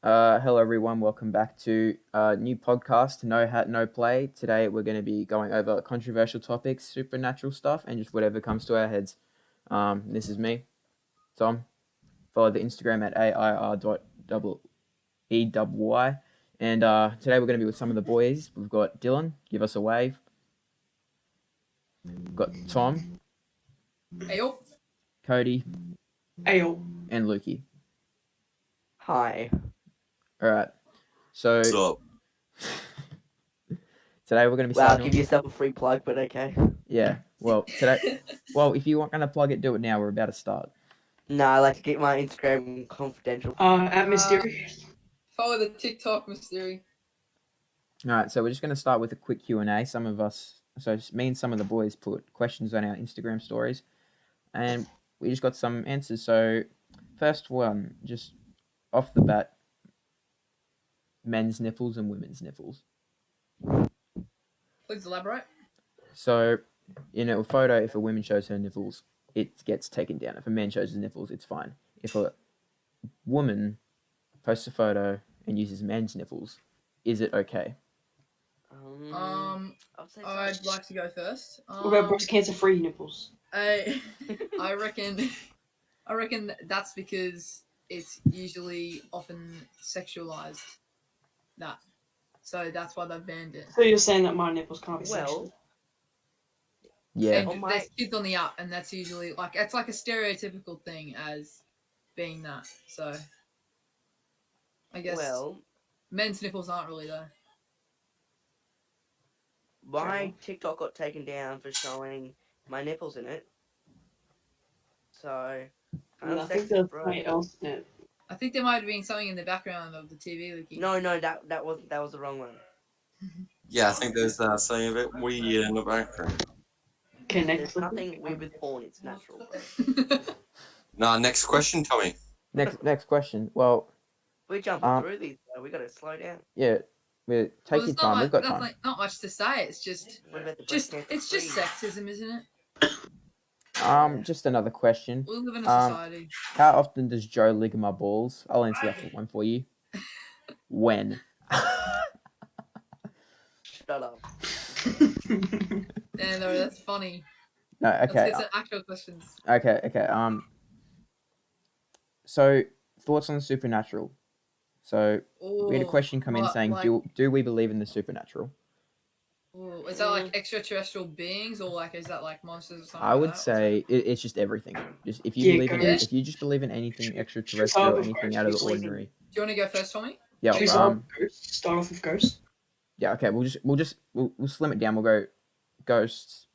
Hello everyone, welcome back to a new podcast, No Hat, No Play. Today we're going to be going over controversial topics, supernatural stuff, and just whatever comes to our heads. This is me, Tom. Follow the Instagram at AIR.EEY. And today we're going to be with some of the boys. We've got Dylan, give us a wave. We've got Tom, Ayo. Cody, Ayo. and Lukey. Hi. Alright, so What's up? today we're going to be Wow, starting. give yourself a free plug, but okay. Yeah, well, today. Well, if you weren't going to plug it, do it now. We're about to start. No, I like to keep my Instagram confidential. At Mystery. Follow the TikTok mystery. All right, so we're just going to start with a quick Q&A. Some of us, so me and some of the boys put questions on our Instagram stories, and we just got some answers. So first one, just off the bat, men's nipples and women's nipples. Please elaborate. So in a photo, if a woman shows her nipples, it gets taken down. If a man shows his nipples, it's fine. If a woman posts a photo and uses men's nipples, is it okay? I'd like to go first. What about breast cancer-free nipples? I reckon that's because it's usually often sexualized. So that's why they've banned it. So you're saying that my nipples can't be sexual? Well, Yeah. And there's kids on the up, and that's usually it's like a stereotypical thing as being that. So I guess men's nipples aren't really though. my TikTok got taken down for showing my nipples in it. So, And I think there's something else in it. I think there might have been something in the background of the TV leaking. No, that was the wrong one. Yeah, I think there's something a bit weird in the background. Okay, There's nothing weird with porn, it's natural. Nah, next question, Tommy. Next question. Well, We're jumping through these, though. We gotta slow down. yeah, take your time. We've got time. Not much to say. It's just sexism, isn't it? Just another question. We live in a society. How often does Joe lick my balls? I'll answer that one for you. When? Shut up. Yeah, no, that's funny. No, okay. Let's get some actual questions. Okay. So thoughts on supernatural? So we had a question come in saying, do we believe in the supernatural? Ooh, is that like extraterrestrial beings, or is that like monsters or something? I would say it's just everything. Just if you believe in if you just believe in anything extraterrestrial, anything out of the ordinary. Do you want to go first, Tommy? Yeah. Start off with ghosts. Yeah. Okay. We'll slim it down. We'll go ghosts,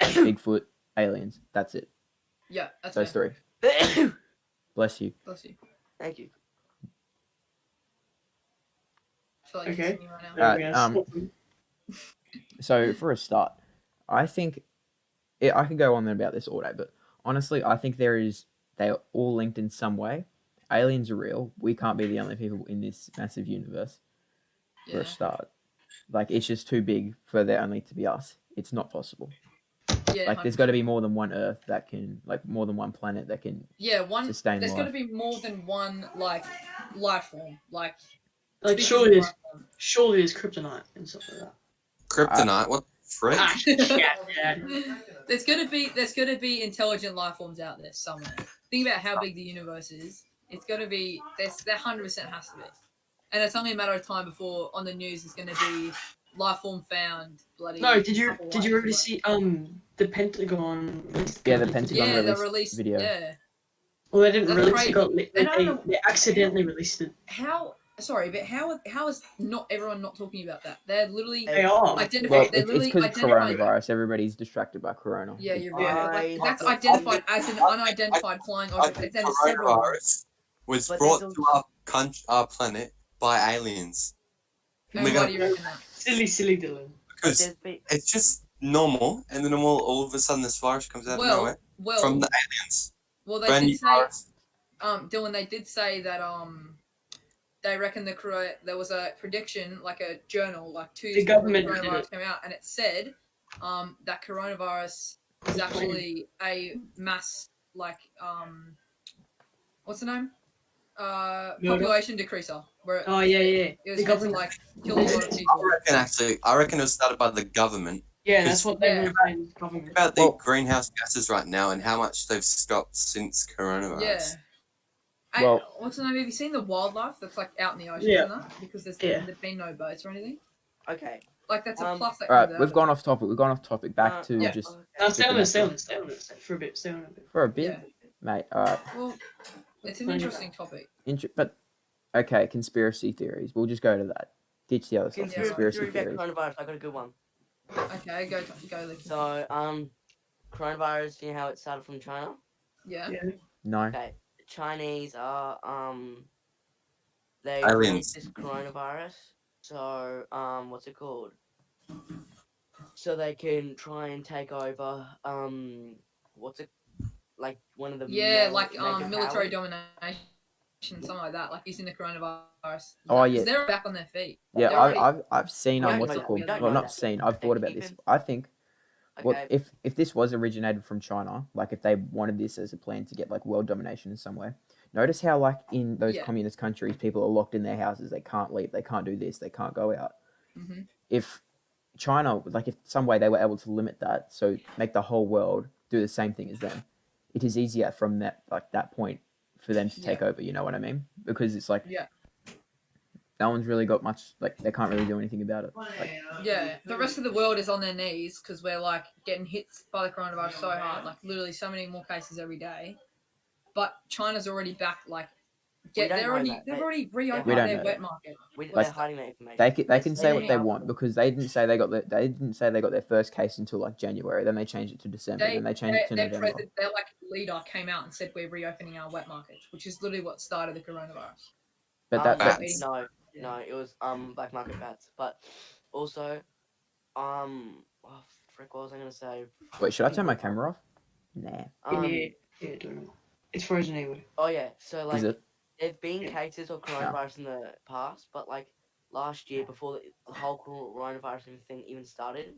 Bigfoot, aliens. That's it. Yeah, that's those fair. three. Bless you. Bless you. Thank you. I feel like Okay. right now. So for a start, I think I could go on about this all day, but honestly, I think they are all linked in some way. Aliens are real. We can't be the only people in this massive universe. For a start, it's just too big for there only to be us. It's not possible. Yeah, there's got to be more than one Earth that can, more than one planet that can. Sustain There's life. got to be more than one life form. Surely there's kryptonite and stuff like that. Kryptonite? What the frick? There's gonna be intelligent life forms out there somewhere. Think about how big the universe is. It's gonna be there 100% has to be, and it's only a matter of time before on the news it's gonna be life form found. No, did you already see the Pentagon? Yeah, the Pentagon released video. Yeah. Well, they didn't release it. They accidentally released it. Sorry, but how is not everyone not talking about that? They're literally They are. Well, it's because of coronavirus. Everybody's distracted by corona. Yeah, you're right. That's identified as an unidentified flying object. Coronavirus was brought to our planet by aliens. And why do you reckon that? Silly Dylan. Because it's just normal, and then all of a sudden this virus comes out of nowhere from the aliens. Well, they did say, Dylan, they did say that they reckon there was a prediction, a journal, 2 years before the coronavirus came out, and it said that coronavirus is actually a mass, what's the name? population decreaser. Where Oh yeah. it was The meant to government. like kill a lot of people. I reckon it was started by the government. Yeah, that's what they Yeah. were saying. Government. About the Well- greenhouse gases right now and how much they've stopped since coronavirus. Yeah. Well- What's the name? Have you seen the wildlife that's like out in the oceans Yeah. and that? Because there's been no boats or anything. Okay. Like that's a plus that All right, comes out we've of gone it. off topic. We've gone off topic. Back to yeah. just No, stay on Stay this for a bit. Stay on a bit. for a bit, Yeah. mate. All right. Well, it's an Plenty interesting topic. But okay, conspiracy theories. We'll just go to that. Ditch the other stuff. Conspiracy Conspiracy Theory theories. about coronavirus. I got a good one. Okay, go, Licky. So, coronavirus. You know how it started from China? Yeah. No. Okay. The Chinese are they Aliens. released this coronavirus. So, what's it called? So they can try and take over what's it like one of the Yeah, major like military powers? domination, something like that. Like using the coronavirus. Oh, 'Cause yeah. they're back on their feet. Yeah, They're already- I've seen We on don't what's know it that. called. We don't Well, know not that. seen. I've thought about this. Even- I think well, Okay. if this was originated from China, like if they wanted this as a plan to get like world domination in some way, notice how like in those Yeah. communist countries, people are locked in their houses. They can't leave. They can't do this. They can't go out. Mhm. If China, like if some way they were able to limit that, so make the whole world do the same thing as them, it is easier from that point for them to take over. You know what I mean? Because it's like Yeah. no one's really got much. Like they can't really do anything about it. Like, Yeah, the rest of the world is on their knees because we're like getting hit by the coronavirus so hard, like literally so many more cases every day. But China's already back, like We don't they've know already that. they've already reopened We don't their know wet that. market. They're Like, hiding that information. they can say what they Yeah. want because they didn't say they got their first case until like January. Then they changed it to December. Then they changed it to November. Their like leader came out and said we're reopening our wet markets, which is literally what started the coronavirus. But that Bats. No, it was black market bats. But also, oh, frick, what was I gonna say? wait, should I turn my camera off? Nah. Yeah, don't know. It's frozen anyway. Oh yeah, so like Is it? there've been cases of coronavirus in the past, but like last year before the whole coronavirus thing even started,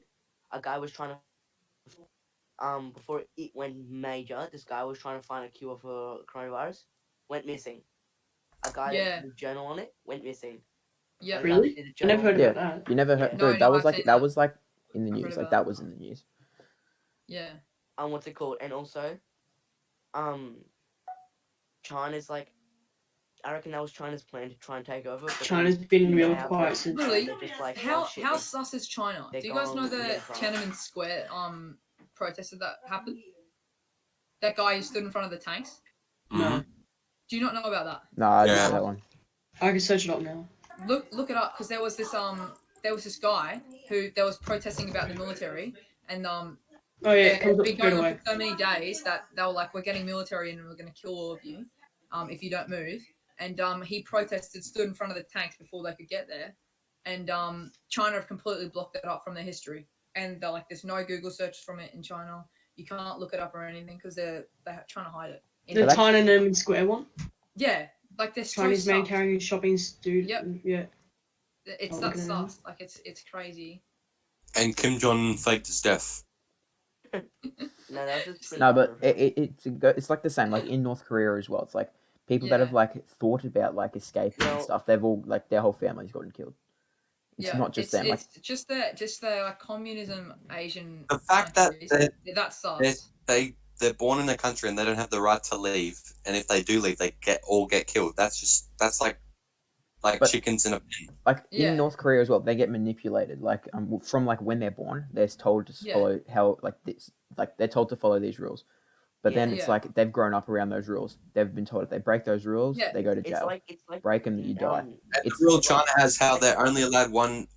a guy was trying to before it went major, this guy was trying to find a cure for coronavirus, went missing. A guy that did a journal on it went missing. Yeah. A guy that Really? did a I never journal- heard Yeah. about that. You never heard, Yeah. No, dude. That no, was I've like seen that that. was like in the I've news. heard Like about that that. was in the news. Yeah. What's it called? And also, China's like, I reckon that was China's plan to try and take over. but China's been real now quiet they're since. Literally, just like, How oh, shit, how they- sus is China? they're Do you guys know going the really far. Tiananmen Square protest that happened? That guy who stood in front of the tanks. No, Do you not know about that? No, I didn't Yeah. know that one. I can search it up now. Look it up because there was this guy who there was protesting about the military and Oh yeah, it they'd comes up been straight going on away. for so many days that they were like, we're getting military in and we're going to kill all of you if you don't move. And he protested, stood in front of the tanks before they could get there. And China have completely blocked it up from their history. And they're like, there's no Google search from it in China. You can't look it up or anything because they're trying to hide it. The that's- Tiananmen Square one. Yeah, like they're so Chinese man sus. carrying a shopping dude. Yep. Yeah. It's Oh, that look at that. sus. Like it's crazy. And Kim Jong faked his death. No, that was just No, but it's like the same. Like in North Korea as well. It's like people that Yeah. have like thought about like escaping and Well- stuff. They've all like their whole family's gotten killed. It's Yeah, not just them. Like It's just the like communism Asian. The fact that countries, that's sus. They're born in a country and they don't have the right to leave, and if they do leave, they get killed. That's like But- chickens in a pen. like Yeah. in North Korea as well, they get manipulated. Like from like when they're born, they're told to Yeah. follow how like this. Like they're told to follow these rules. But then Yeah. it's Yeah. like they've grown up around those rules. They've been told if they break those rules, Yeah. they go to It's jail. like Break 'em, you die. And It's- the rule China has how they're only allowed one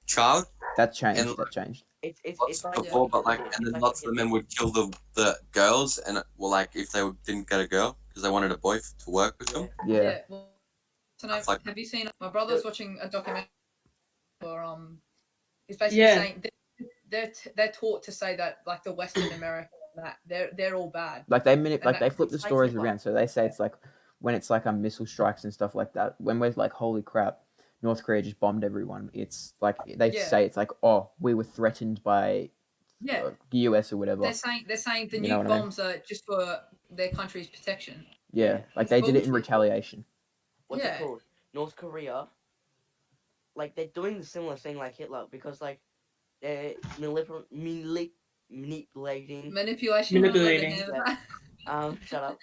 child. That changed. and- That changed. It's like Before, but like, it's and then like lots of the men would kill the girls, and well, like if they didn't get a girl because they wanted a boy to work with them. Yeah. Well, so That's like- have you seen? My brother's watching a documentary. Or he's basically Yeah. saying they're taught to say that like the Western America that they're all bad. Like they that- they flip the it's like- stories around. So they say it's like when it's like missile strikes and stuff like that. When we're like, holy crap, North Korea just bombed everyone. It's like they Yeah. say it's like, oh, we were threatened by Yeah, the US or whatever. they're saying the You know nuke what I mean? bombs are just for their country's protection. Yeah, like they did it in bullshit. retaliation. What's Yeah. it called? North Korea. Like they're doing the similar thing like Hitler because like they're manipulating. Manipulation. You want to go Manipulating. hand with that? Shut up.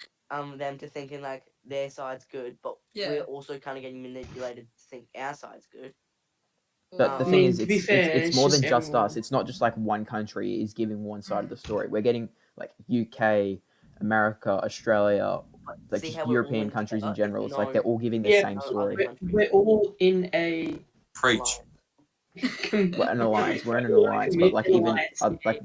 Them to thinking like their side's good, but Yeah. we're also kind of getting manipulated to think our side's good. But the Well, thing mean, is, to be it's fair, it's it's more just than just everyone. us. It's not just like one country is giving one side of the story. We're getting like UK, America, Australia, like See just how we're all European linked countries in together? If general. you It's like know- they're all giving the Yeah, same no, story. other countries. We're all in a Preach. We're an alliance. We're in an alliance, but like even Alliance,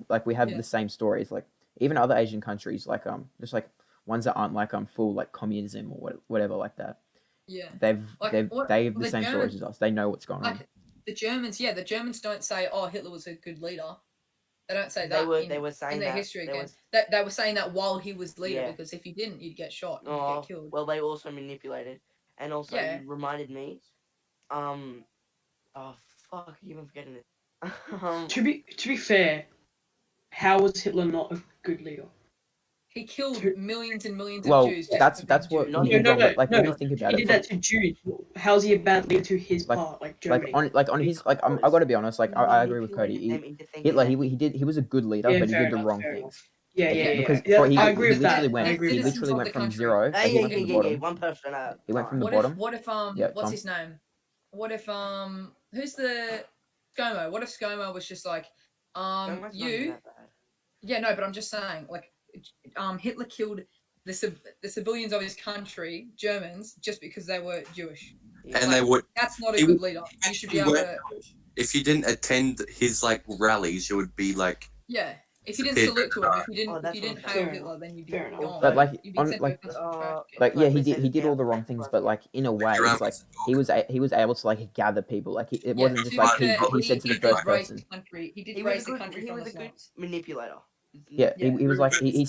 like we have Yeah. the same stories. Like even other Asian countries, like just like ones that aren't like full like communism or whatever like that. yeah. They've Like, they've what- they have the the same German- stories as us. They know what's going on. Like the Germans, the Germans don't say, "Oh, Hitler was a good leader." They don't say They that. were in, they were saying in their that history there again. was They were saying that while he was leader, Yeah. because if you didn't, you'd get shot. You'd oh get killed. well they also manipulated, and also Yeah. you reminded me. Oh fuck, I keep on forgetting it. To be fair, how was Hitler not a good leader? He killed To- millions and millions Well, of Jews. just that's for that's being what Jews. No, he no, did wrong. But like no, when you think about He it, did from, that to Jews. How's he a bad leader to his Like- part, like Germany? on his like I got to be honest. Like I agree with Cody. Manipulated them into thinking Hitler, that- he was a good leader, Yeah, but he fair did the enough, wrong fair things. enough. Yeah, yeah, yeah. Because Yeah, he I agree with that. literally I agree with that. Citizens of went the from country. zero. Like, he went from the bottom. One person. He went from the What bottom. if Yeah, what's Tom? his name? What if who's the ScoMo? What if ScoMo was just like Don't mess around with you? that bad. Yeah, no, but I'm just saying, like, Hitler killed the civilians of his country, Germans, just because they were Jewish. Yeah. And they would. That's not a He good would- leader. You should be he able went- to. If you didn't attend his like rallies, you would be like. Yeah, if you didn't Kid. salute to him, if you didn't, Oh, if that's you what didn't I'm hail saying. Hitler, then you'd be Fair enough. gone. But, like, you'd be on- sent like- to a concentration camp. Like Like yeah, we he did said, he did all the yeah, wrong things, right. but like in a way, Your it's like he was able to like gather people. Like it wasn't just to be like fair, he said to the did first raise person. the country. He did He was raise a the good. country He from was the a good slums. manipulator. Yeah, Yeah. he was like he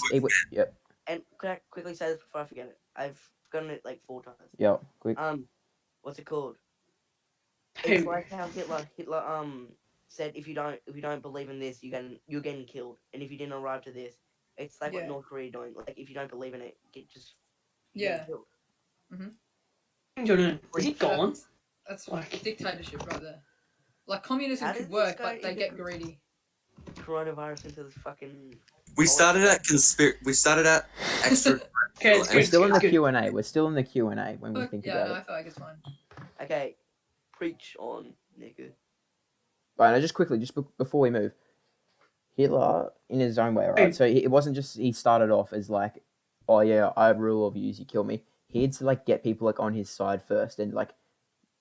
yeah And could I quickly say this before I forget it? I've forgotten it like 4 times. yeah quick. What's it called? Hey, It's like how Hitler said if you don't believe in this, you're getting killed, and if you didn't arrive to this, it's like what Yeah. North Korea doing. Like if you don't believe in it, you're Yeah. getting killed. Jordan, is he gone? That's Like- dictatorship right there. Like communism How could did work, this go but they into- get greedy. Coronavirus into this fucking. We started at We started at extra. Okay, it's We're We're good. still in the it's good. Q&A. We're still in the Q&A when we think Yeah, about no, it. I feel like it's fine. Okay, preach on, nigga. Right, now just quickly, before we move, Hitler in his own way, right? Hey. So it wasn't just he started off as like, oh yeah, I rule over you, you kill me. He had to like get people like on his side first, and like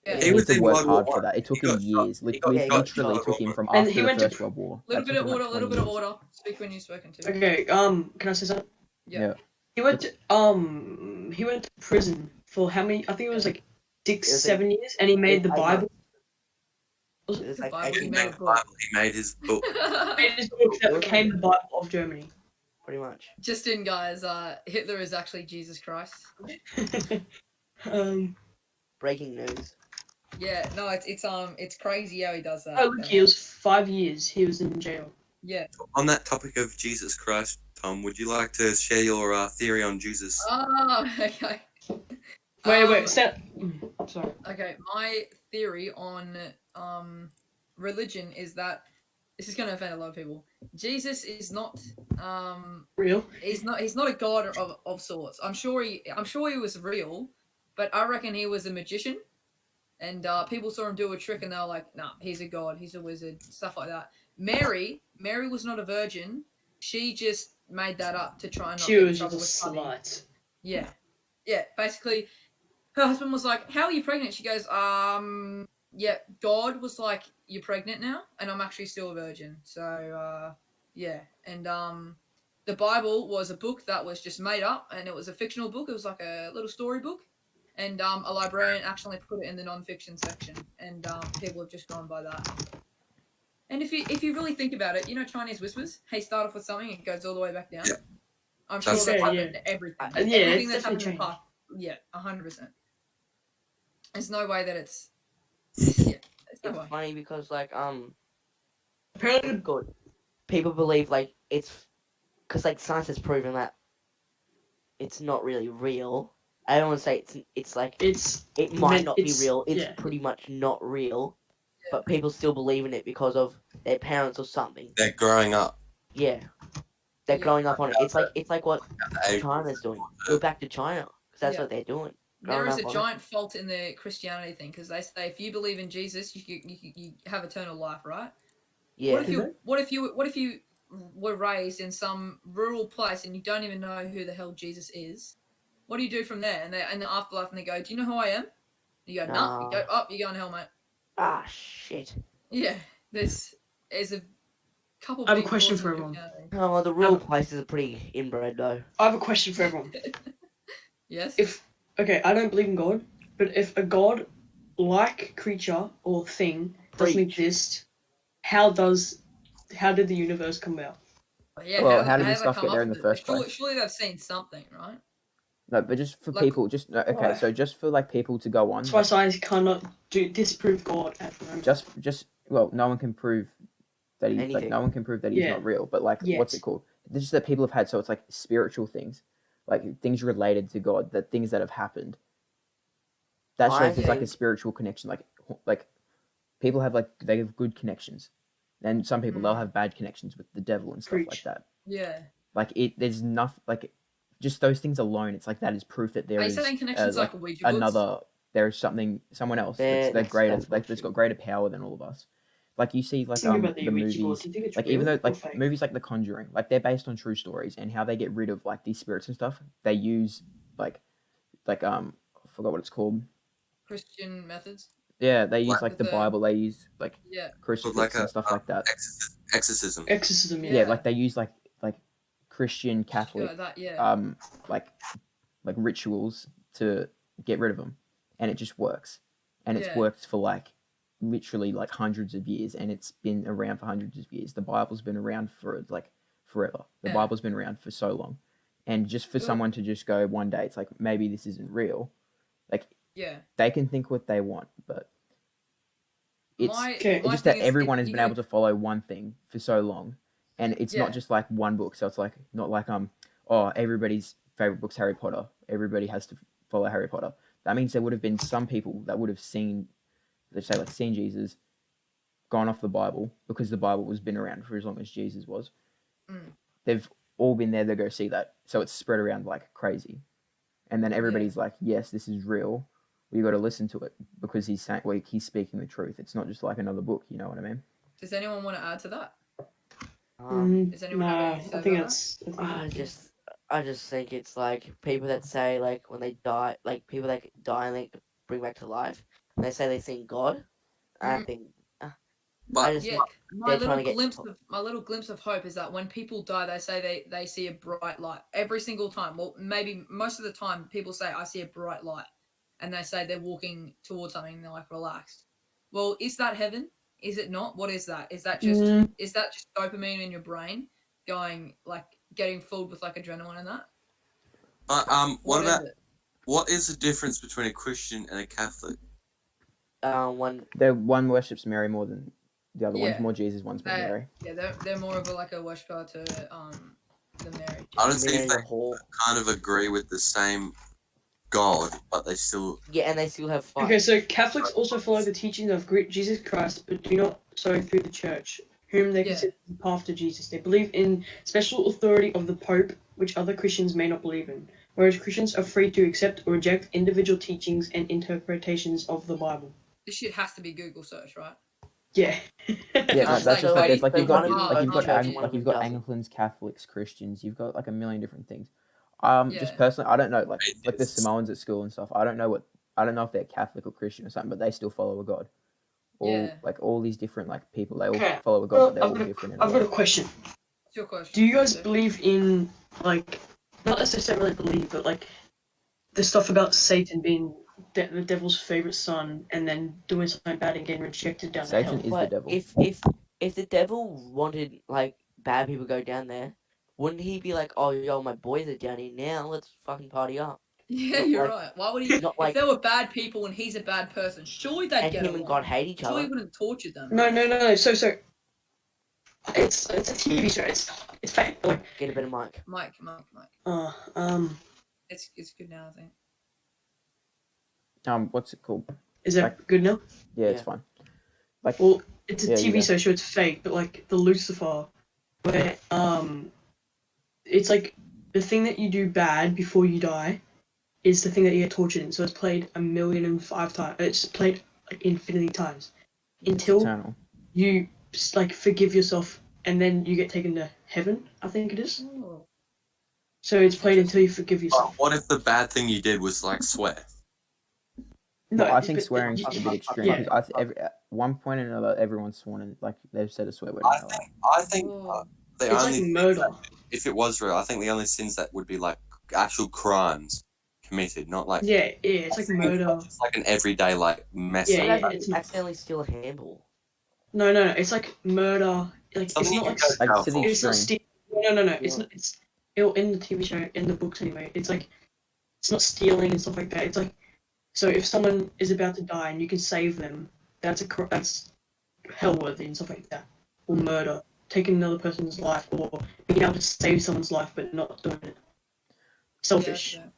Yeah. he He was had to in work World War hard for One. that. It took He him got shot. years. He got Literally shot. took him from And after he the went to- First World War. Little That bit of took him, order, like, little 20 bit of years. order. Speak when you've spoken to. Okay, can I say something? Yeah. He went to prison for how many? I think it was like 6, It was 7 years, and he made the I know. Bible. It was like Bible, He 18 made months, the Bible. He made his book. Made his book that became the Bible of Germany. pretty much. Just in, guys. Hitler is actually Jesus Christ. Breaking news. Yeah, no, it's crazy how he does that. Oh, look, he was 5 years. He was in jail. Yeah. On that topic of Jesus Christ, Tom, would you like to share your theory on Jesus? Oh, okay. Wait, I'm sorry. Okay, my theory on religion is that this is going to offend a lot of people. Jesus is not Real? he's not a god of sorts. I'm sure he was real, but I reckon he was a magician, and people saw him do a trick and they were like, nah, he's a god, he's a wizard, stuff like that. Mary was not a virgin. She just made that up to try and not She get in was trouble just a with honey. slut. Yeah. Basically, her husband was like, "How are you pregnant?" She goes, yeah, God was like, "You're pregnant now, and I'm actually still a virgin." So, yeah, and the Bible was a book that was just made up, and it was a fictional book. It was like a little story book, and a librarian actually put it in the non-fiction section, and people have just gone by that. And if you really think about it, you know Chinese whispers. Hey, start off with something, it goes all the way back down. Yeah. I'm sure That's that's fair, happened to everything. yeah, Everything it's that's happened in definitely the past. Yeah, 100%. There's no way that it's. Yeah, there's no It's way. funny because like Apparently, good. People believe like it's because like science has proven that it's not really real. I don't want to say it's like It's it might not be it's- real. It's yeah. pretty much not real, but people still believe in it because of their parents or something. They're growing up. Yeah, they're Yeah. growing up on it. It's like what They- China's doing. Go back to China because that's Yeah. what they're doing. There is Growing a up on it. giant fault in the Christianity thing because they say if you believe in Jesus, you have eternal life, right? Yeah. What if you were raised in some rural place and you don't even know who the hell Jesus is? What do you do from there? And they in the afterlife, and they go, "Do you know who I am?" You go, "Nah." You go, "Oh, you're going to hell, mate." Ah, shit. Yeah, there's a couple. I have a big question flaws for in everyone. Christianity. Oh, well, the real places are pretty inbred though. I have a question for everyone. Yes. Okay, I don't believe in God, but if a God-like creature or thing doesn't Preach. exist, how did the universe come about? Yeah. Well, how did they this stuff come get there up in the with it? first place? Surely they've seen something, right? No, but just for Like- people, just no, okay. Why? So just for like people to go on, That's why science cannot disprove God at the moment. just well, no one can prove that he like Anything. no one can prove that he's Yeah. not real. But like, what's Yes. it called? This is that people have had. So it's like spiritual things, like things related to God, that things that have happened. That I shows there's like a think- spiritual connection. Like people have they have good connections, and some people they'll have bad connections with the devil and stuff like Preach. that. Yeah. Like there's nothing like just those things alone. It's like that is proof that there Are you is saying connections like Ouija boards? another. There's someone else Yeah, that's greater, that's like that's got greater power than all of us. Like you see, like Think about the the Ouija board. movies, Do you think it's like real even though or like fake? movies like The Conjuring, like they're based on true stories, and how they get rid of like these spirits and stuff. They use I forgot what it's called. Christian methods. Yeah, they use Like like the the- Bible. They use like Yeah. crucifix like and stuff like that. exorcism. Exorcism, yeah. Yeah, like they use like Christian Catholic That, yeah. like rituals to get rid of them, and it just works, and it's Yeah. worked for like literally like hundreds of years, and it's been around for hundreds of years. The Bible's been around for like forever. The Yeah. Bible's been around for so long, and just for Well- someone to just go one day, it's like maybe this isn't real. Like Yeah. they can think what they want, but it's Okay. it's just that everyone has been able to follow one thing for so long, and it's Yeah. not just like one book. So it's like not like everybody's favorite book's Harry Potter. Everybody has to follow Harry Potter. That means there would have been some people that would have seen, let's say, like seen Jesus, gone off the Bible because the Bible was been around for as long as Jesus was. Mm. They've all been there to go see that, so it's spread around like crazy, and then everybody's like, "Yes, this is real. We got to listen to it because he's saying, well, he's speaking the truth. It's not just like another book." You know what I mean? Does anyone want to add to that? Does anyone Nah, have I anything to think say that's. I just think it's like people that say like when they die, like people that die and they bring back to life, and they say they seen God. I think. But I just Yeah, think my they're trying little to get- glimpse of hope is that when people die, they say they see a bright light every single time. Well, maybe most of the time, people say I see a bright light, and they say they're walking towards something and they're like relaxed. Well, is that heaven? Is it not? What is that? Is that just dopamine in your brain going like getting filled with like adrenaline and that? But What is it? what is the difference between a Christian and a Catholic? One One worships Mary more than the other. Yeah. One's more Jesus. One's more Mary. Yeah, they're more of a worshiper to the Mary. I don't see Mary if in they the hall. kind of agree with the same God, but they still. Yeah, and they still have fun. Okay, so Catholics also follow the teachings of Jesus Christ, but do not so through the Church, whom they Yeah. consider the path to Jesus. They believe in special authority of the Pope, which other Christians may not believe in, whereas Christians are free to accept or reject individual teachings and interpretations of the Bible. This shit has to be Google search, right? Yeah. Yeah, That's that's just like- like, it's like so you've got one of like them you've goes got to church, one of you've them got doesn't. Anglicans, Catholics, Christians. You've got like a million different things. Yeah. Just personally, I don't know like the Atheists. Samoans at school and stuff. I don't know if they're Catholic or Christian or something, but they still follow a God. Yeah. All these different like people, they all Okay, follow a God, Well, but they're all different in a I've got a way. question. What's your question? Do you guys Joseph? believe in, like, not necessarily believe, but like, the stuff about Satan being the devil's favorite son and then doing something bad and getting rejected down to Satan hell? is the But devil. if the devil wanted like bad people to go down there, wouldn't he be like, oh yo, my boys are down here now, let's fucking party up? Yeah, Not you're like- right. Why would he? not If like- there were bad people and he's a bad person, surely they'd And get him along. and God hate each Surely he other. wouldn't torture them. No. So it's a TV show. It's fake. Like, Get a bit of mic. Mike. um, It's good now, I think. What's it called? Is that Like- good now? Yeah, it's Yeah. fine. Like, Well, it's a Yeah, you TV go. show, so it's fake. But like the Lucifer, where it's like the thing that you do bad before you die is the thing that you get tortured in. So it's played 1,000,005 times. It's played like infinity times it's until eternal. you like forgive yourself, and then you get taken to heaven. I think it is. Oh. So it's That's played until interesting. you forgive But yourself. what if the bad thing you did was like swear? No, Well, I think but swearing's a bit extreme yeah. because at one point or another, everyone's sworn in, like they've said a swear word in I their think. life. I think Oh. the It's only like murder. if it was real, I think the only sins that would be like actual crimes committed, not like Yeah, it's like murder. just like an everyday like mess. Yeah, up. yeah, Like, it's not. accidentally steal a handball. No, it's like murder. Like Something it's you not can like go to Like, jail to the for. it's not extreme. stealing. No. It's Yeah. not. It's in the TV show, in the books anyway. It's like it's not stealing and stuff like that. It's like so if someone is about to die and you can save them, that's hell worthy and stuff like that. Or murder, taking another person's life, or being able to save someone's life but not doing it. Selfish. Yeah, so-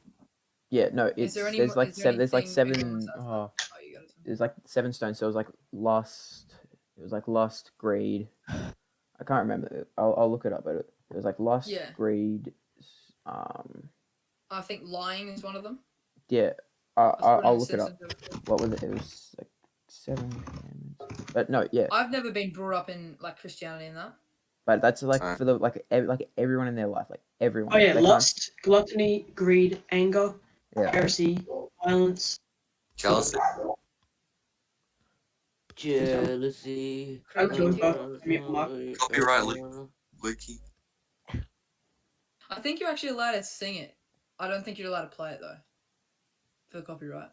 Yeah, no, Is it's there any? there's like is there seven. There's like anything anyone seven. says Oh, about- Oh, you got it. there's like 7 stones. So it was like lust. It was like lust, greed. I can't remember. I'll look it up. But it was like lust, Yeah. greed. I think lying is one of them. Yeah. That's what I'll it look it says up. in the- What was it? It was like 7 commandments. But no, yeah. I've never been brought up in like Christianity and that. But that's like Sorry. for the like everyone in their life, like everyone. Oh yeah, They can't- lust, gluttony, greed, anger, Yeah. heresy, violence. Jealousy. Jealousy. I'm Crazy. Copyright Wiki. I think you're actually allowed to sing it. I don't think you're allowed to play it though. For the copyright.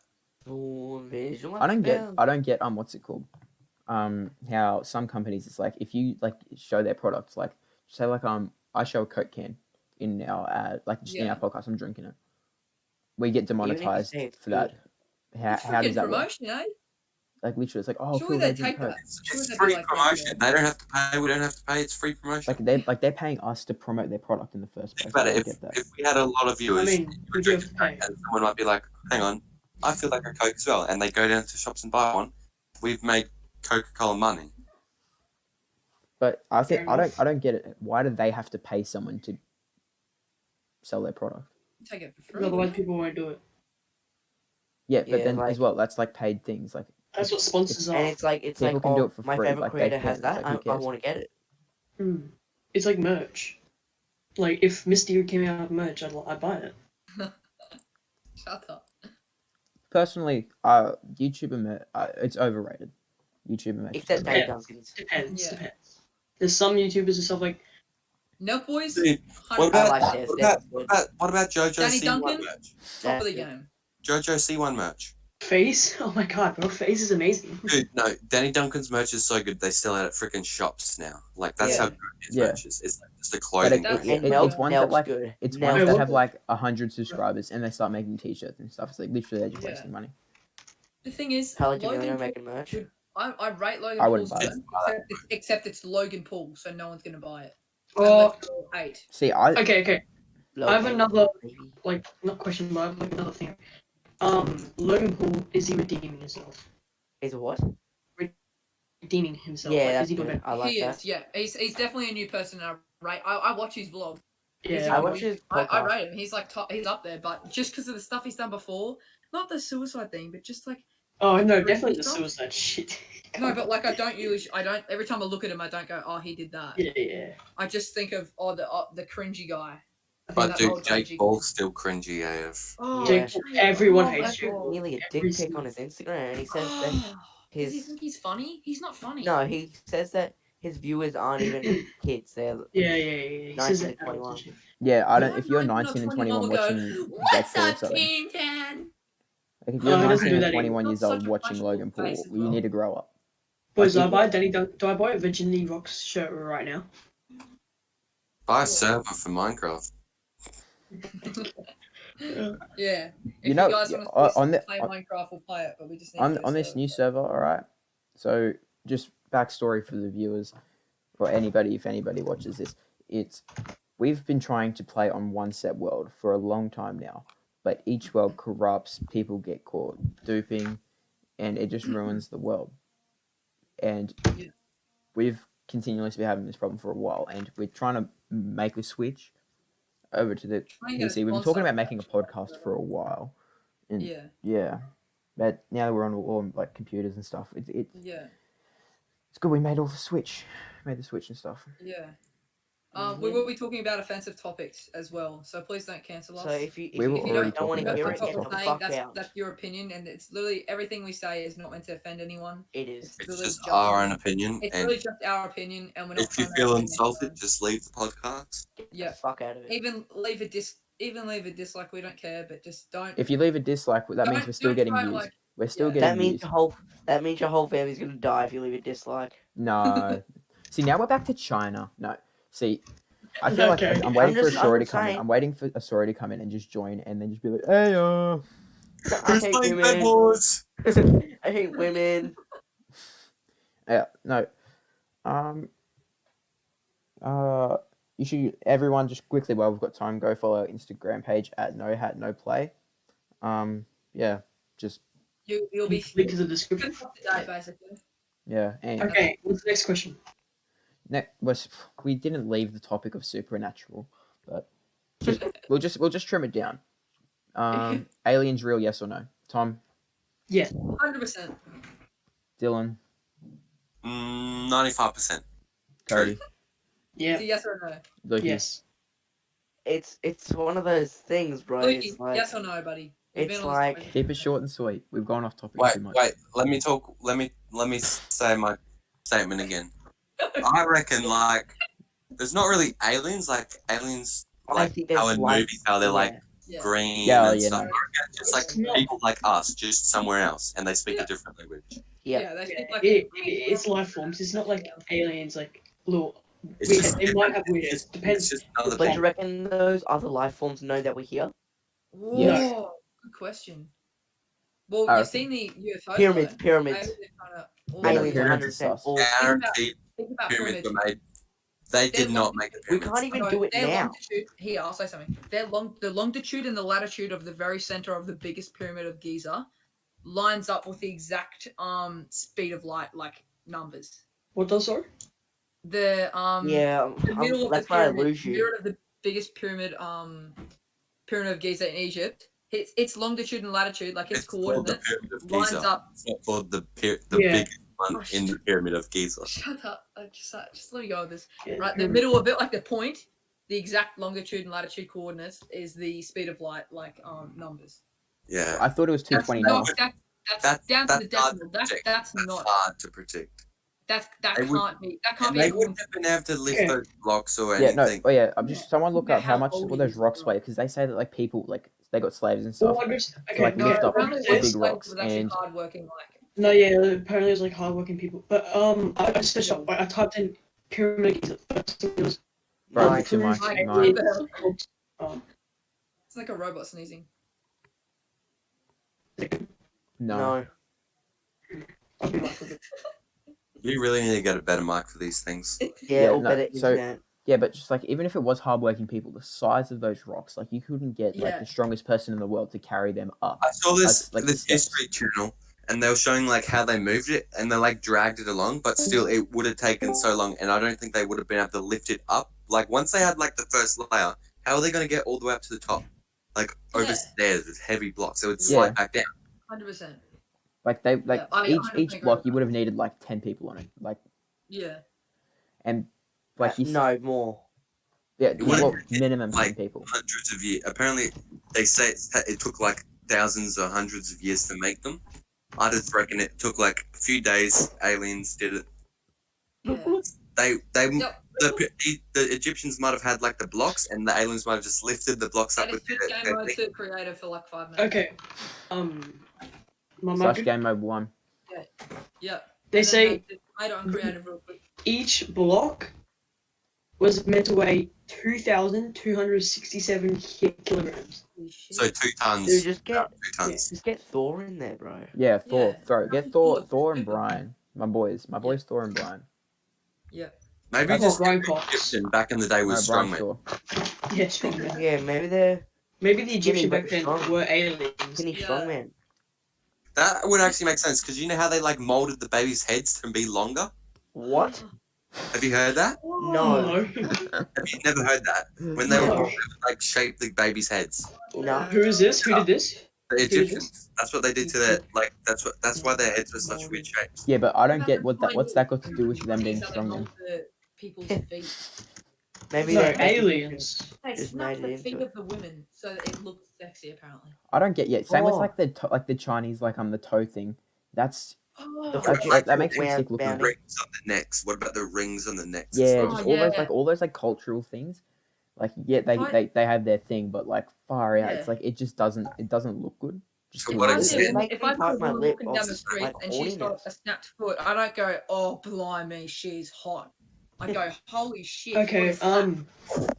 I don't get what's it called? How some companies it's like if you like show their products, like say like I show a Coke can in our ad, like just in Yeah. our podcast, I'm drinking it. We get Even if you demonetized say it's for that. How It's does freaking that work? promotion, eh? Like literally, it's like oh, Surely cool, they they drink take Coke. that. It's Surely they'd be free like, promotion. yeah. They don't have to pay. We don't have to pay. It's free promotion. Like they're paying us to promote their product in the first place. Think about I it. don't If, get that. if we had a lot of I viewers, mean, you we would do drink have to a Coke, pay. and someone might be like, "Hang on, I feel like a Coke as well," and they go down to shops and buy one. We've made Coca-Cola money. But I think Fair enough. I don't get it. Why do they have to pay someone to sell their product? Take it for Because free. otherwise wouldn't it? people won't do it. Yeah, but Yeah, then like- as well, that's like paid things. Like That's what sponsors And are. it's like People can do it for my free, favorite like, they creator can, has it's that. like, who I cares? want to get it. It's like merch. Like if Misty came out with merch, I'd buy it. Shut up. personally, YouTuber it's overrated. YouTuber merch. is Except Dave overrated. Duncan's. Depends. Yeah. There's some YouTubers and stuff like Nelk Boys. Dude, 100%. What about, I like this. what about, That's what good. about what about JoJo Danny C1 Duncan? merch? Top of the That's good. game. JoJo C1 merch. Face. Oh my god, bro, Face is amazing. Dude, no, Danny Duncan's merch is so good. They sell it at freaking shops now. Like that's Yeah. how good his Yeah. merch is. It's like just a But clothing. That's- brand. And it's ones that Nelk's like good. it's Nelk's ones that good. have like 100 subscribers and they start making t-shirts and stuff. It's like literally they're just Yeah. wasting money. The thing is, Tyler Logan Jamilio Paul, making merch. I rate Logan I wouldn't Paul's buy good, except it's Logan Paul, so no one's gonna buy it. Oh, Unless you're 8. See, I okay. I have Logan, another- maybe. Like not question, but I have like another thing. Logan Paul, is he redeeming himself? Is it what? Redeeming himself. Yeah, like, that's is he doing good. better? I like He that. is, yeah. He's definitely a new person. And I watch his vlog. He's Yeah. I a- watch his I podcast. rate him. He's like top, he's up there, but just because of the stuff he's done before, not the suicide thing, but just like Oh no, Cringy definitely the stuff? suicide shit. no, but like I don't every time I look at him, I don't go, oh, he did that. Yeah. I just think of the cringy guy. I think But that dude, old Jake cringy- Paul's still cringy AF. Oh, Yeah. Jake, everyone oh, hates my you. God. Nearly a dick Every pic single- on his Instagram, and he says that Does he his think he's funny? He's not funny. no, he says that his viewers aren't even kids. They're Yeah. He says 19 that. to 21. yeah, I don't. My If you're 19 19 and or 21 will go, watching Jake What's Paul or up, something, Team 10? like if No, you're he doesn't 19 do and that 21 either. years Not old such a watching fashionable Logan Paul, face as you well. need to grow up. Boys, Like, do I buy a Virginity Rocks shirt right now? Buy a server for Minecraft. Yeah. If You know, guys yeah, want to on the- play Minecraft, we'll play it, but we just need on this new server, all right. So just backstory for the viewers, or anybody if anybody watches this, we've been trying to play on One Set World for a long time now, but each world corrupts. People get caught duping, and it just ruins the world. And Yeah. we've continuously been having this problem for a while, and we're trying to make a switch over to the Try and get a PC. We've been sponsor. talking about making a podcast for a while, and Yeah. but now that we're on all like computers and stuff, Yeah. it's good we made all the switch, and stuff. Yeah. We will be talking about offensive topics as well, so please don't cancel us. So if you We were if you already don't talking about want to offensive what we're topics. saying, that's your opinion, and it's literally everything we say is not meant to offend anyone. It is. It's really just our own opinion. It's And really just our opinion, and we're not. if you trying to feel offend insulted, anyone. just leave the podcast. Get Yeah. the fuck out of it. Even leave a dislike. We don't care, but just don't. If you leave a dislike, that means we're still getting try, views. like- We're still Yeah. getting views. That means your whole family's gonna die if you leave a dislike. No. See, now we're back to China. No. See, I feel Okay. like I'm waiting for a I'm story to just come in. saying. I'm waiting for a story to come in and just join and then just be like, hey, I Who's hate playing Bed women. Wars? I hate women. Yeah, no. You should, everyone, just quickly while we've got time, go follow our Instagram page at NoHatNoPlay. Yeah, just, You'll be Link to the description. up to date, basically. yeah. And Okay, what's the next question? we didn't leave the topic of supernatural, but we'll just trim it down. Aliens real, yes or no? Tom, 100%. Dylan, 95%. Cody, Is Yeah. it yes or no? Luke. Yes. It's one of those things, bro. Luigi, It's like, yes or no, buddy? You've it's been on this like- topic. Keep it short and sweet. We've gone off topic Wait, too much. let me talk. Let me say my statement again. I reckon like there's not really aliens like I like think how there's in life- movies how they're like Yeah. green Yeah, and yeah, stuff. no. I reckon it's just like It's not- people like us, just somewhere else, and they speak a different language. yeah. They speak Yeah, like it's life forms. It's not like aliens, like little. It's Weird. just They might have weird. It's Depends. just another But do you thing. reckon those other life forms know that we're here? Whoa, Yes. good question. Well, I you've reckon. seen the UFOs. Pyramids, though. pyramids. Maybe they're trying to- Yeah, no, Aliens, pyramids 100%. are sus. All- Guaranteed Think about pyramids pyramids. were made. They did They're not long- make the We pyramids. can't even No, do it their now. longitude. Here, I'll say something. The longitude and the latitude of the very center of the biggest pyramid of Giza lines up with the exact speed of light, like numbers. What does, sorry? The Yeah, the middle of that's the why I pyramid, lose the you. middle of the biggest pyramid pyramid of Giza in Egypt. Its longitude and latitude, like its called the coordinates, Pyramid of lines Giza. up. It's not called the Yeah. biggest one Oh, in the Pyramid of Giza. Shut up! Just let me go with this. Yeah, Right, the pyramid. middle of it, like the point, the exact longitude and latitude coordinates is the speed of light, like numbers. Yeah. I thought it was That's 220 not. now. That's down to the that's hard to decimal. That's predict. that's That's not. hard to predict. That They would- can't be. That can't And be. they a wouldn't have been able to lift Okay. those blocks or Yeah, no, anything. oh yeah, I'm just someone look Yeah, up how how much old will it those is rocks as weigh well. because they say that like people like they got slaves and stuff. Well, okay, like, yeah, lift up apparently the those big slaves rocks was actually and- hardworking. Like No, yeah, apparently it's like hardworking people. But I just searched up. I typed in pyramid of Giza first. It was Bro, Nice. it's your mic. Like, your what mic. the hell? um, It's like a robot sneezing. No. I'll be back with it. You really need to get a better mic for these things. Yeah, Yeah, or no, better so- internet. Yeah, but just like even if it was hardworking people, the size of those rocks, like you couldn't get like Yeah. the strongest person in the world to carry them up. I saw this That's, like, this the steps. history channel, and they were showing like how they moved it, and they like dragged it along, but still it would have taken so long, and I don't think they would have been able to lift it up. Like once they had like the first layer, how are they going to get all the way up to the top? Like over Yeah. stairs with heavy blocks, it would Yeah. slide back down. 100%. Like they like Yeah, I each 100% each agree block with you that. would have needed like 10 people on it. Like Yeah. and like you No, more. yeah, It would've well, taken, minimum 10 like, people. Hundreds of years. Apparently, they say it took like thousands or hundreds of years to make them. I just reckon it took like a few days. Aliens did it. Yeah. They Yep. the Egyptians might have had like the blocks, and the aliens might have just lifted the blocks I up with just took game their mode thing. 2 creative for like 5 minutes. Okay. My Slash mic. game mode 1. Yeah. They And then say they made it on creative real quick. each block was meant to weigh 2,267 kilograms. Holy shit. So 2 tons. Dude, just get About 2 tons. just get Thor in there, bro. Yeah, Thor. Yeah. Thor. Get Fucking Thor, Thor. Thor and Brian. My boys. My boys Thor and Brian. Yeah. Maybe That's just Brian every Cox. Egyptian back in the day was No, Brian strongman. Thor. Yeah, strong man. Yeah, maybe they're Maybe the Egyptian but back then strong. were aliens. Skinny Yeah. strong man. That would actually make sense because you know how they like molded the babies' heads to be longer. What? Have you heard that? No. No. Have you never heard that? When they were No. born, they would like shape the babies' heads. No. Who is this? Who did this? The did this? Egyptians. That's what they did to their like. That's why their heads were such weird shapes. Yeah, but I don't get what's that got to do with them being strong then? People's feet. Maybe No, they're aliens. They Just snapped made it the feet into of the women so that it looked sexy. Apparently. I don't get Same with Oh. like the Chinese the toe thing. That's Oh, The that makes me Where sick looking. bound- Rings on the necks. What about the rings on the necks? as Yeah, well? just Oh, yeah. all those cultural things. Like they have their thing, but like far out, Yeah. it's like it doesn't look good. Just So in what my is opinion. it? If I Part put a my woman lip walking off down the just, street like, and she's got horniness. a snapped foot, I don't go, "Oh, blimey, she's hot." I go, "Holy shit!" Okay, what is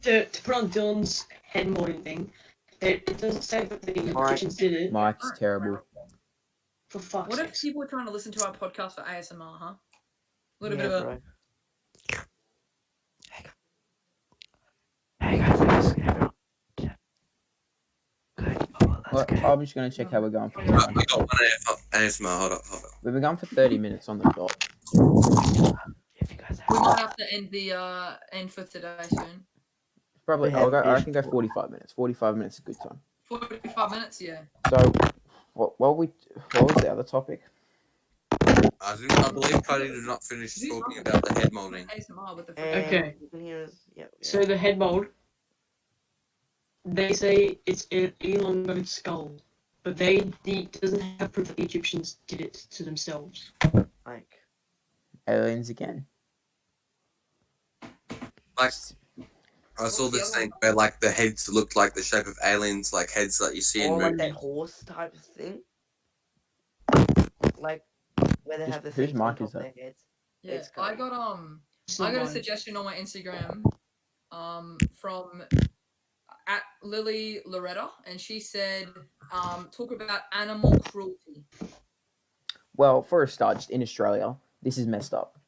that?" to put on Dylan's head molding thing, it doesn't say that the Alright. Egyptians did it. Mike's terrible. For fuck's What if sake. people are trying to listen to our podcast for ASMR, huh? A little Yeah, bit of a. bro. Hey guys, Well, I'm just gonna check how we're going for I time. got one ASMR. Hold up. We've been going for 30 minutes on the dot. If you guys We have might have to end the end for today soon. Probably We I have reckon go fish. 45 minutes. 45 minutes is a good time. 45 minutes, yeah. So what was the other topic? I believe Cuddy did not finish talking about the head molding. ASMR with the And Okay. you can hear us. Yeah. So the head mold, they say it's an elongated skull, but it doesn't have proof that the Egyptians did it to themselves. like Aliens again. Like I saw this thing where like the heads looked like the shape of aliens, like heads that you see in or like movies. that horse type of thing. Like where they Whose- have the whose things on mic top is of that? their heads. Yeah, It's I kinda- got It's I not got a mine. suggestion on my Instagram from at Lily Loretta, and she said talk about animal cruelty. Well, for a start, just in Australia, this is messed up.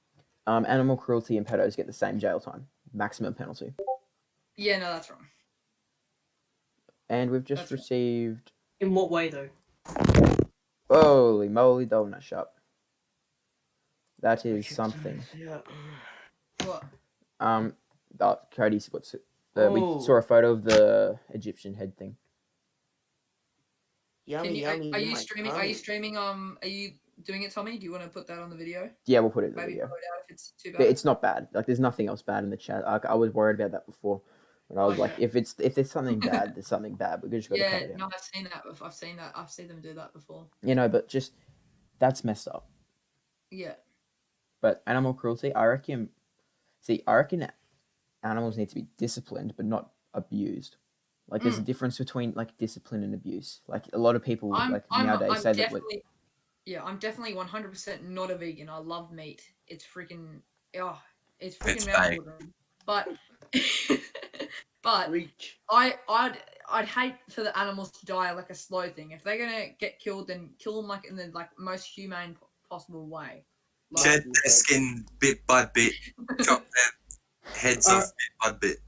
Animal cruelty and pedos get the same jail time, maximum penalty. Yeah, no, that's wrong. And we've just That's right. received In what way though? holy moly donut shop. That is something. Yeah. What? Cody's we Oh. saw a photo of the Egyptian head thing. Yummy, Can you, yummy. are you my streaming? Are tummy. you streaming? Are you doing it, Tommy? Do you want to put that on the video? Yeah, we'll put it in the Maybe video. throw it out if it's too But bad. it's not bad. Like there's nothing else bad in the chat. I was worried about that before. But I was like, Okay. if there's something bad, there's something bad. We just got to cut Yeah, it out. no, I've seen that. I've seen that. I've seen them do that before. You know, but just that's messed up. Yeah. But animal cruelty, I reckon animals need to be disciplined, but not abused. Like there's a difference between like discipline and abuse. Like a lot of people nowadays say that. I'm definitely 100% not a vegan. I love meat. It's freaking, it's It's freaking fake. mouth-watering. But, but Reach. I'd hate for the animals to die like a slow thing. If they're gonna get killed, then kill them like in the most humane possible way. Like, Shed their skin bit by bit, chop their heads off bit by bit.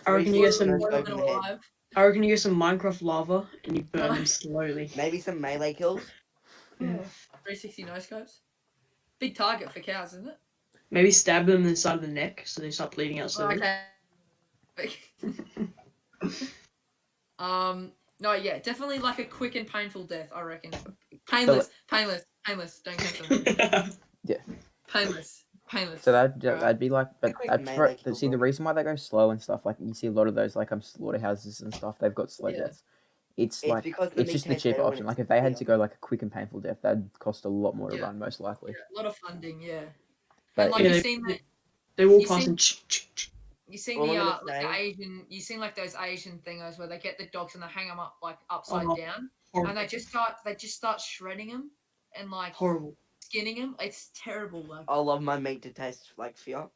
I reckon you get some. Boil boil them them head. alive. I reckon you get some Minecraft lava and you burn them slowly. Maybe some melee kills. Yeah. 360 no scopes. Big target for cows, isn't it? Maybe stab them inside of the neck so they start bleeding out slowly. Okay. No, yeah, definitely like a quick and painful death, I reckon. Painless. Don't cancel me. Painless. So that'd be like, but Quick that's melee kill, see the bro. reason why they go slow and stuff. Like you see a lot of those slaughterhouses and stuff. They've got slow Yeah. deaths. It's It's like because the it's meat just the tastes cheap better when option. it's Like if they had clear. to go like a quick and painful death, that'd cost a lot more to Yeah. run, most likely. A lot of funding, yeah. But And like Yeah, you've seen that They walk You past see- and you seen All the I'm gonna like the say- Asian you seen like those Asian thingos where they get the dogs and they hang them up like upside Oh, down horrible. and they just start shredding them and like Horrible. skinning them. It's terrible. Like I love my meat to taste like fear.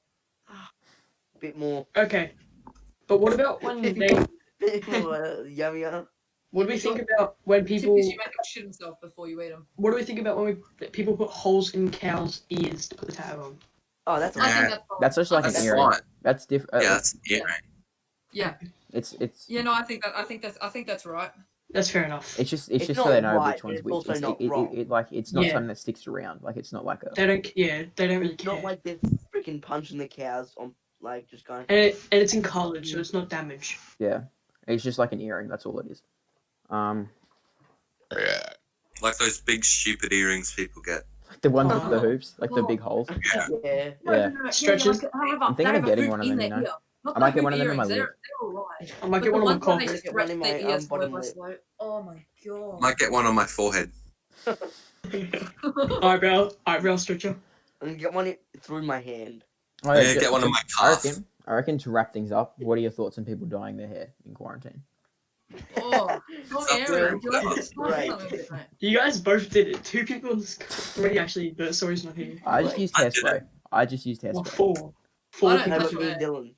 Bit more. Okay. But what about when they Bit more yummier. what do we think about when tip people is you make them shit themselves before you eat them. what do we think about when people put holes in cows' ears to put the tag on? Oh, that's I Yeah. think that's fine. that's just like I an think That's earring. fine. That's different. Yeah, that's it, right? Yeah. It's Yeah, no, I think that's right. That's fair enough. it's just It's so not they know right, which but one's it's which. also It's, not wrong. like it's not Yeah. something that sticks around. Like it's not like a. They don't. Yeah, they don't really It's care. not like they're freaking punching the cows on like just going. And it's in college, so it's not damage. Yeah, it's just like an earring. That's all it is. Like those big stupid earrings people get. Like the ones with the Oh. hoops, like the big holes. Yeah. Yeah. Stretches. I'm thinking of getting one of them, you know. I might get one of them in my lip. They're alright. I might get one on my cock. I get one in my bottom lip. Oh my god. Might get one on my forehead. eyebrow stretcher. And get one through my hand. Oh, Yeah, get one on my calf. I reckon to wrap things up, what are your thoughts on people dyeing their hair in quarantine? Oh, not Aaron. Do you like to start Right. something with it, mate? You guys both did it. 2 people in this already actually. The story's not here. I just used I did hairspray. I just used Well, hairspray. 4. 4 I don't No, people. touch but my me and hair. Dylan.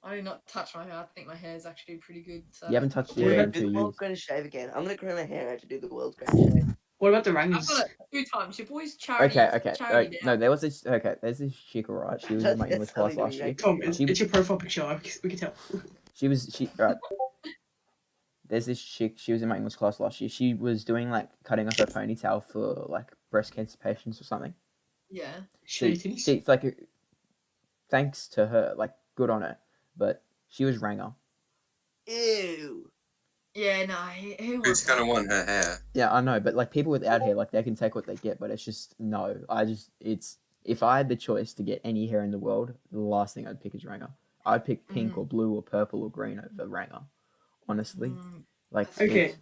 I do not touch my hair. I think my hair is actually pretty good. So. You haven't touched Yeah, your hair in Do 2 the years. world's greatest shave again. I'm gonna grow my hair out to do the world's greatest shave. What about the I've Rangers? got it 2 times. Your boy's charity. Okay. Charity No, down. there was this. Okay, there's this chick, alright. She was in my That's English class telling me, last year. like, Tom, She- it's your profile picture. We can tell. Right. There's this chick. She was in my English class last year. She was doing like cutting off her ponytail for like breast cancer patients or something. Yeah. Shitty titties. See, it's like, thanks to her, like, good on her. But she was Ranger. Ew. Yeah, no, he Who's was. gonna want her hair? Yeah, I know, but like people without hair, like they can take what they get, but it's just no. It's if I had the choice to get any hair in the world, the last thing I'd pick is Ranger. I'd pick pink Mhm. or blue or purple or green over Ranger. Honestly, like that's Okay.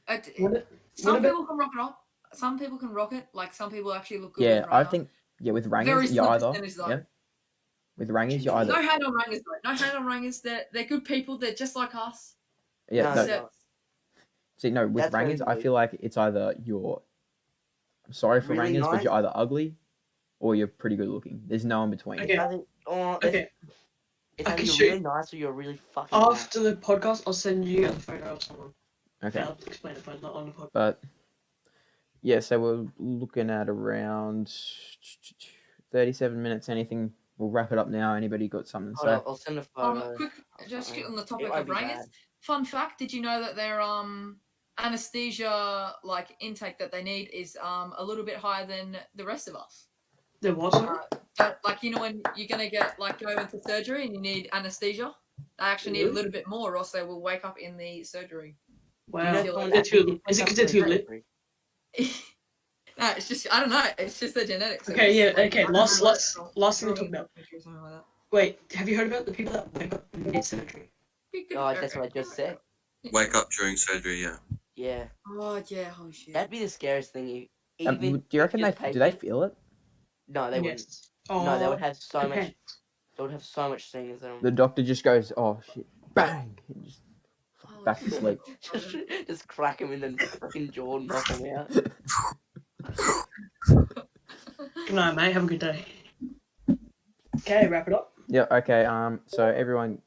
it's- What, Some about- people can rock it up. Some people can rock it. Like some people actually look good. yeah, with I Ranger. think with Very Rangers you slim either percentage, though. yeah. With Rangers you either No hate on Rangers though. No hate on Rangers. They're good people. They're just like us. yeah No, no. Except- See no with That's very Rangers I good. feel like it's either you're I'm sorry for Really Rangers, but nice. you're either ugly or you're pretty good looking. There's no in between. Okay. I think, Okay. it's I either can you're show really nice or you're really fucking bad. After the podcast, I'll send you a photo of someone. Okay. I'll explain it, but not on the podcast. But yeah, so we're looking at around 37 minutes. Anything? We'll wrap it up now. Anybody got something to Hold say? on, I'll send a photo. Quick, just something. on the It topic won't of be Rangers. bad. Fun fact: did you know that their anesthesia like intake that they need is a little bit higher than the rest of us? There was one? Like when you're gonna go into surgery and you need anesthesia, they actually need a Really? little bit more, or else they will wake up in the surgery. Wow. You know, someone They're too, actually is it went up because they're for too a lit? surgery. No, it's just I don't know. It's just their genetics. Okay, yeah, It's okay, I don't last- know, last- like, last thing to talk about. or something like that. Wait, have you heard about the people that wake up mid surgery? Oh, that's what I just said. Wake up during surgery, yeah. Yeah, Oh yeah, holy shit. that'd be the scariest thing. Even Do you reckon if they you're do they taking- feel it? No, they wouldn't. Yes. Oh, No, they would have so much. okay. They would have so much stingers in them. The doctor just goes, "Oh shit, bang!" and just Holy back to shit. sleep. just crack him in the fucking jaw and knock him out. Good night, mate. Have a good day. Okay, wrap it up. Yeah. Okay. So everyone,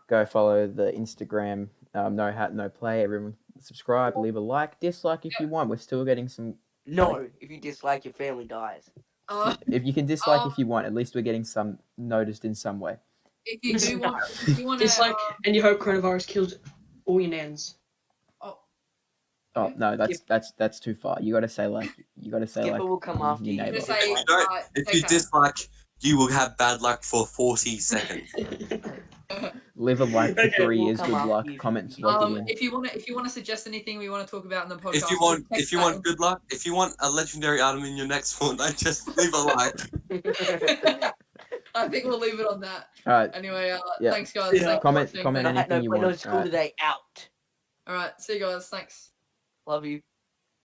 go follow the Instagram. No hat, no play. Everyone subscribe, leave a like, dislike if you want. We're still getting some. No, if you dislike, your family dies. If you can dislike if you want, at least we're getting some noticed in some way. If you do want, if you want to, Dislike, and you hope coronavirus kills all your nans. Oh no, that's too far. You got to say like Skipper will come after your you. neighbor. just say, If you don't- uh, If you okay. dislike, you will have bad luck for 40 seconds. Live a life for Okay, 3 we'll years. come Good after luck. you. Comment to log in. if you want to suggest anything we want to talk about in the podcast, If you want, text if you that want good luck, if you want a legendary item in your next Fortnite, just leave a like. in. I think we'll leave it on that. All right. Anyway, Yeah. thanks guys. Yeah. Thanks for Comment- watching. comment No, anything you no want. school Alright. today. Out. All right, see you guys. Thanks. Love you.